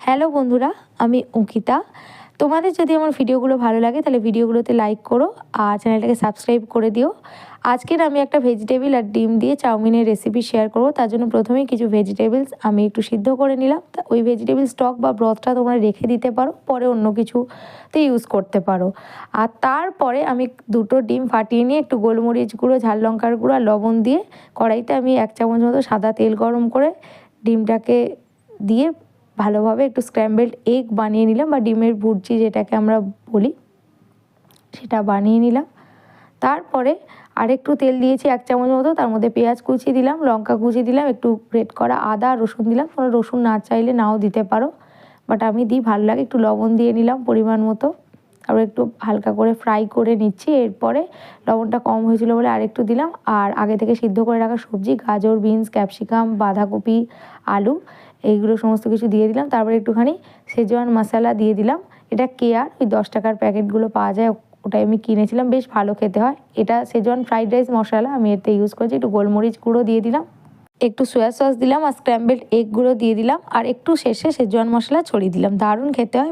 Hello বন্ধুরা, আমি অঙ্কিতা। তোমাদের যদি আমার ভিডিওগুলো ভালো লাগে তাহলে ভিডিওগুলোতে লাইক করো আর চ্যানেলটাকে সাবস্ক্রাইব করে দিও। আজকের আমি একটা ভেজিটেবিল আর ডিম দিয়ে চাউমিনের রেসিপি শেয়ার করবো। তার জন্য প্রথমেই কিছু ভেজিটেবলস আমি একটু সিদ্ধ করে নিলাম। ওই ভেজিটেবল স্টক বা ব্রথটা তোমরা রেখে দিতে পারো, পরে অন্য কিছুতে ইউজ করতে পারো। আর তারপরে আমি দুটো ডিম ফাটিয়ে নিয়ে একটু গোলমরিচ গুঁড়ো, ঝাল লঙ্কার গুঁড়ো আর লবণ দিয়ে কড়াইতে আমি 1 চামচ মতো সাদা তেল গরম করে ডিমটাকে দিয়ে ভালোভাবে একটু স্ক্র্যাম্বলড এগ বানিয়ে নিলাম, বা ডিমের ভুর্জি যেটাকে আমরা বলি সেটা বানিয়ে নিলাম। তারপরে আরেকটু তেল দিয়েছি 1 চামচ মতো, তার মধ্যে পেঁয়াজ কুচি দিলাম, লঙ্কা কুচি দিলাম, একটু গ্রেট করা আদা রসুন দিলাম। তোমরা রসুন না চাইলে নাও দিতে পারো, বাট আমি দিই, ভালো লাগে। একটু লবণ দিয়ে নিলাম পরিমাণ মতো, তারপর একটু হালকা করে ফ্রাই করে নিচ্ছি। এরপরে লবণটা কম হয়েছিল বলে আরেকটু দিলাম। আর আগে থেকে সিদ্ধ করে রাখা সবজি, গাজর, বিনস, ক্যাপসিকাম, বাঁধাকপি, আলু, এইগুলো সমস্ত কিছু দিয়ে দিলাম। তারপরে একটুখানি শেজওয়ান মশলা দিয়ে দিলাম। এটা কেয়ার ওই 10 টাকার প্যাকেটগুলো পাওয়া যায়, ওটাই আমি কিনেছিলাম, বেশ ভালো খেতে হয়। এটা শেজওয়ান ফ্রাইড রাইস মশলা আমি এতে ইউজ করেছি। একটু গোলমরিচ গুঁড়ো দিয়ে দিলাম, একটু সয়া সস দিলাম, আর স্ক্র্যাম্বলড এগগুলো দিয়ে দিলাম, আর একটু শেষে শেজওয়ান মশলা ছড়িয়ে দিলাম। দারুণ খেতে হয়।